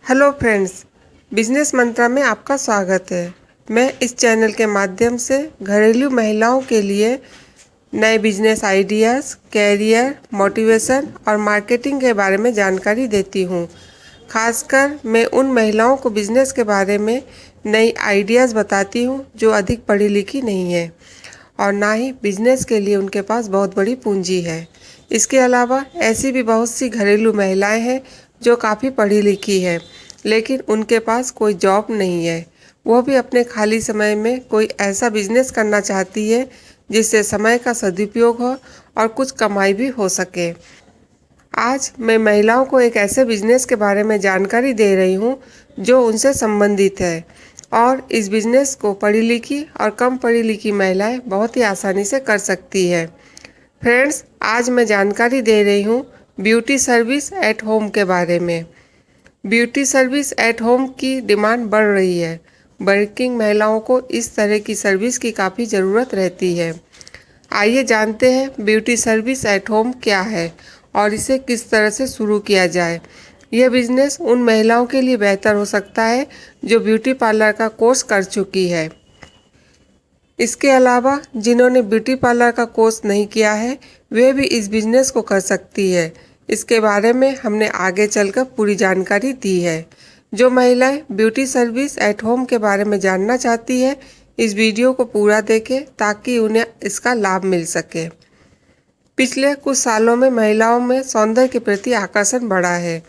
Hello friends, business मंत्रा में आपका स्वागत है। मैं इस चैनल के माध्यम से घरेलू महिलाओं के लिए नए बिजनेस आइडियाज़, कैरियर, मोटिवेशन और मार्केटिंग के बारे में जानकारी देती हूँ। खासकर मैं उन महिलाओं को बिजनेस के बारे में नई आइडियाज़ बताती हूँ जो अधिक पढ़ी लिखी नहीं है और ना ही बिजनेस के लिए उनके पास बहुत बड़ी पूंजी है। इसके अलावा ऐसी भी बहुत सी घरेलू महिलाएं हैं जो काफ़ी पढ़ी लिखी है लेकिन उनके पास कोई जॉब नहीं है। वो भी अपने खाली समय में कोई ऐसा बिजनेस करना चाहती है जिससे समय का सदुपयोग हो और कुछ कमाई भी हो सके। आज मैं महिलाओं को एक ऐसे बिजनेस के बारे में जानकारी दे रही हूँ जो उनसे संबंधित है और इस बिजनेस को पढ़ी लिखी और कम पढ़ी लिखी महिलाएं बहुत ही आसानी से कर सकती है। फ्रेंड्स, आज मैं जानकारी दे रही हूँ ब्यूटी सर्विस एट होम के बारे में। ब्यूटी सर्विस एट होम की डिमांड बढ़ रही है। वर्किंग महिलाओं को इस तरह की सर्विस की काफ़ी ज़रूरत रहती है। आइए जानते हैं ब्यूटी सर्विस एट होम क्या है और इसे किस तरह से शुरू किया जाए। यह बिजनेस उन महिलाओं के लिए बेहतर हो सकता है जो ब्यूटी पार्लर का कोर्स कर चुकी है। इसके अलावा जिन्होंने ब्यूटी पार्लर का कोर्स नहीं किया है वे भी इस बिजनेस को कर सकती है। इसके बारे में हमने आगे चलकर पूरी जानकारी दी है। जो महिलाएं ब्यूटी सर्विस एट होम के बारे में जानना चाहती है इस वीडियो को पूरा देखें ताकि उन्हें इसका लाभ मिल सके। पिछले कुछ सालों में महिलाओं में सौंदर्य के प्रति आकर्षण बढ़ा है।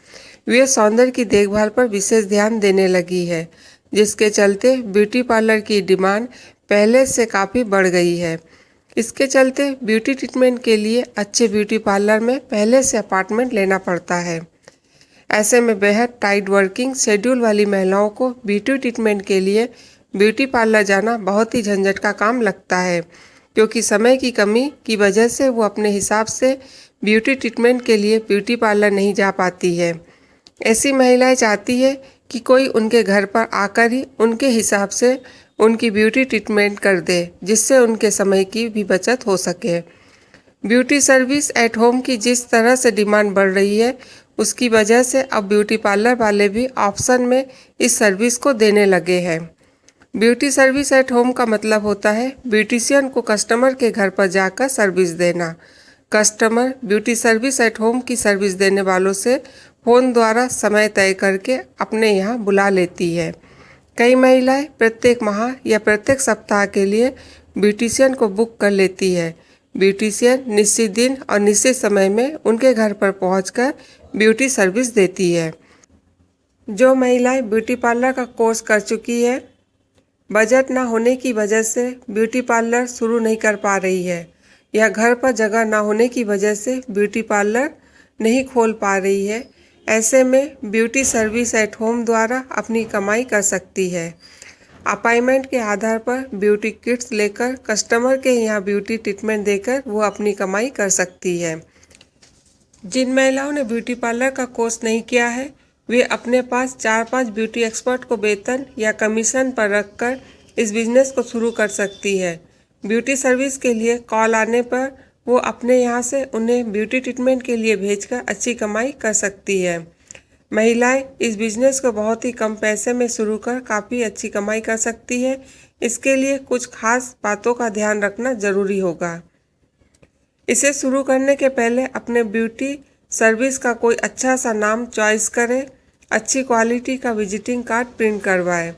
वे सौंदर्य की देखभाल पर विशेष ध्यान देने लगी है जिसके चलते ब्यूटी पार्लर की डिमांड पहले से काफ़ी बढ़ गई है। इसके चलते ब्यूटी ट्रीटमेंट के लिए अच्छे ब्यूटी पार्लर में पहले से अपॉइंटमेंट लेना पड़ता है। ऐसे में बेहद टाइट वर्किंग शेड्यूल वाली महिलाओं को ब्यूटी ट्रीटमेंट के लिए ब्यूटी पार्लर जाना बहुत ही झंझट का काम लगता है क्योंकि समय की कमी की वजह से वो अपने हिसाब से ब्यूटी ट्रीटमेंट के लिए ब्यूटी पार्लर नहीं जा पाती है। ऐसी महिलाएं चाहती है कि कोई उनके घर पर आकर ही उनके हिसाब से उनकी ब्यूटी ट्रीटमेंट कर दे जिससे उनके समय की भी बचत हो सके। ब्यूटी सर्विस एट होम की जिस तरह से डिमांड बढ़ रही है उसकी वजह से अब ब्यूटी पार्लर वाले भी ऑप्शन में इस सर्विस को देने लगे हैं। ब्यूटी सर्विस एट होम का मतलब होता है ब्यूटिशियन को कस्टमर के घर पर जाकर सर्विस देना। Customer beauty service at home की सर्विस देने वालों से फ़ोन द्वारा समय तय करके अपने यहाँ बुला लेती है। कई महिलाएं प्रत्येक माह या प्रत्येक सप्ताह के लिए ब्यूटिशियन को बुक कर लेती है। ब्यूटिशियन निश्चित दिन और निश्चित समय में उनके घर पर पहुंचकर ब्यूटी सर्विस देती है। जो महिलाएं ब्यूटी पार्लर का कोर्स कर चुकी है बजट न होने की वजह से ब्यूटी पार्लर शुरू नहीं कर पा रही है या घर पर जगह न होने की वजह से ब्यूटी पार्लर नहीं खोल पा रही है, ऐसे में ब्यूटी सर्विस एट होम द्वारा अपनी कमाई कर सकती है। अपॉइंटमेंट के आधार पर ब्यूटी किट्स लेकर कस्टमर के यहाँ ब्यूटी ट्रीटमेंट देकर वो अपनी कमाई कर सकती है। जिन महिलाओं ने ब्यूटी पार्लर का कोर्स नहीं किया है वे अपने पास 4-5 ब्यूटी एक्सपर्ट को वेतन या कमीशन पर रखकर इस बिजनेस को शुरू कर सकती है। ब्यूटी सर्विस के लिए कॉल आने पर वो अपने यहाँ से उन्हें ब्यूटी ट्रीटमेंट के लिए भेजकर अच्छी कमाई कर सकती है। महिलाएं इस बिजनेस को बहुत ही कम पैसे में शुरू कर काफ़ी अच्छी कमाई कर सकती है। इसके लिए कुछ खास बातों का ध्यान रखना ज़रूरी होगा। इसे शुरू करने के पहले अपने ब्यूटी सर्विस का कोई अच्छा सा नाम चॉइस करें। अच्छी क्वालिटी का विजिटिंग कार्ड प्रिंट करवाएं।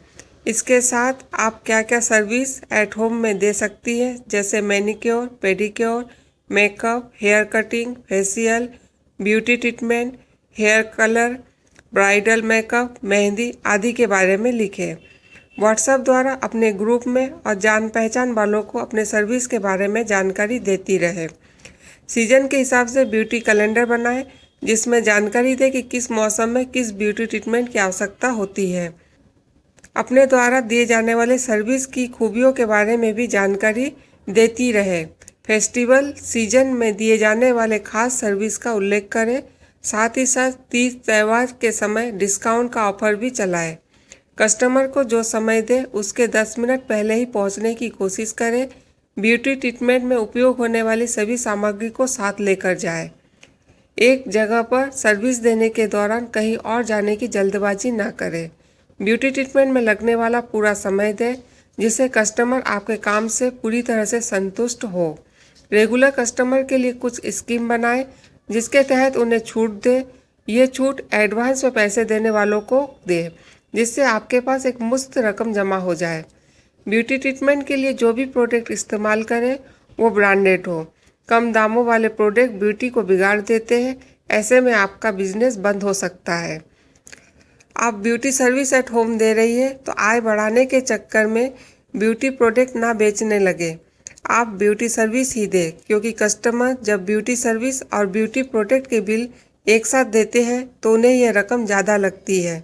इसके साथ आप क्या क्या सर्विस एट होम में दे सकती है जैसे manicure, pedicure, makeup, hair cutting, facial, beauty treatment, hair colour, bridal makeup, mehndi आदि के बारे में लिखें। व्हाट्सएप द्वारा अपने ग्रुप में और जान पहचान वालों को अपने सर्विस के बारे में जानकारी देती रहे। सीजन के हिसाब से ब्यूटी कैलेंडर बनाएं जिसमें जानकारी दे कि किस मौसम में किस ब्यूटी ट्रीटमेंट की आवश्यकता होती है। अपने द्वारा दिए जाने वाले सर्विस की खूबियों के बारे में भी जानकारी देती रहे। फेस्टिवल सीजन में दिए जाने वाले खास सर्विस का उल्लेख करें। साथ ही साथ तीज त्यौहार के समय डिस्काउंट का ऑफर भी चलाएं। कस्टमर को जो समय दे उसके 10 मिनट पहले ही पहुंचने की कोशिश करें। ब्यूटी ट्रीटमेंट में उपयोग होने वाली सभी सामग्री को साथ लेकर जाएं। एक जगह पर सर्विस देने के दौरान कहीं और जाने की जल्दबाजी ना करें। ब्यूटी ट्रीटमेंट में लगने वाला पूरा समय दें, जिससे कस्टमर आपके काम से पूरी तरह से संतुष्ट हो। रेगुलर कस्टमर के लिए कुछ स्कीम बनाएं, जिसके तहत उन्हें छूट दें। ये छूट एडवांस में पैसे देने वालों को दें, जिससे आपके पास एक मुश्त रकम जमा हो जाए। ब्यूटी ट्रीटमेंट के लिए जो भी प्रोडक्ट इस्तेमाल करें वो ब्रांडेड हो। कम दामों वाले प्रोडक्ट ब्यूटी को बिगाड़ देते हैं। ऐसे में आपका बिजनेस बंद हो सकता है। आप ब्यूटी सर्विस एट होम दे रही है तो आय बढ़ाने के चक्कर में ब्यूटी प्रोडक्ट ना बेचने लगे। आप ब्यूटी सर्विस ही दें, क्योंकि कस्टमर जब ब्यूटी सर्विस और ब्यूटी प्रोडक्ट के बिल एक साथ देते हैं तो उन्हें यह रकम ज़्यादा लगती है।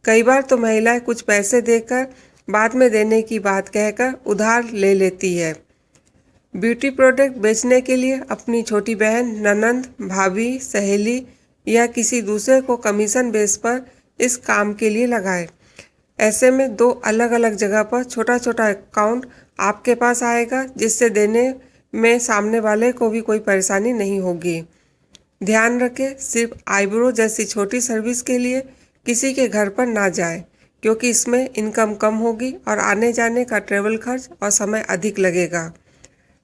कई बार तो महिलाएं कुछ पैसे देकर बाद में देने की बात कहकर उधार ले लेती है। ब्यूटी प्रोडक्ट बेचने के लिए अपनी छोटी बहन, ननंद, भाभी, सहेली या किसी दूसरे को कमीशन बेस पर इस काम के लिए लगाएं। ऐसे में 2 अलग अलग जगह पर छोटा छोटा अकाउंट आपके पास आएगा, जिससे देने में सामने वाले को भी कोई परेशानी नहीं होगी। ध्यान रखें, सिर्फ आईब्रो जैसी छोटी सर्विस के लिए किसी के घर पर ना जाएं, क्योंकि इसमें इनकम कम होगी और आने जाने का ट्रेवल खर्च और समय अधिक लगेगा।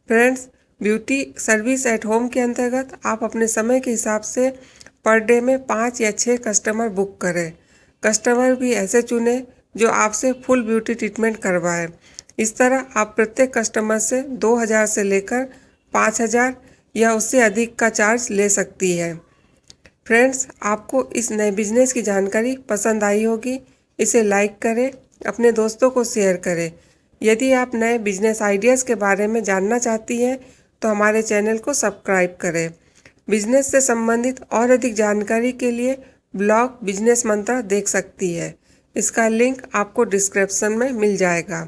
Friends, beauty service at home के अंतर्गत आप अपने समय के हिसाब से पर डे में 5 या 6 कस्टमर बुक करें। कस्टमर भी ऐसे चुनें जो आपसे फुल ब्यूटी ट्रीटमेंट करवाए। इस तरह आप प्रत्येक कस्टमर से 2000 से लेकर 5000 या उससे अधिक का चार्ज ले सकती है। फ्रेंड्स, आपको इस नए बिजनेस की जानकारी पसंद आई होगी। इसे लाइक करें, अपने दोस्तों को शेयर करें। यदि आप नए बिजनेस आइडियाज़ के बारे में जानना चाहती हैं तो हमारे चैनल को सब्सक्राइब करें। बिजनेस से संबंधित और अधिक जानकारी के लिए ब्लॉग बिजनेस मंत्र देख सकती है। इसका लिंक आपको डिस्क्रिप्शन में मिल जाएगा।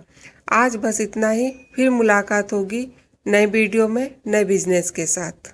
आज बस इतना ही, फिर मुलाकात होगी नए वीडियो में नए बिजनेस के साथ।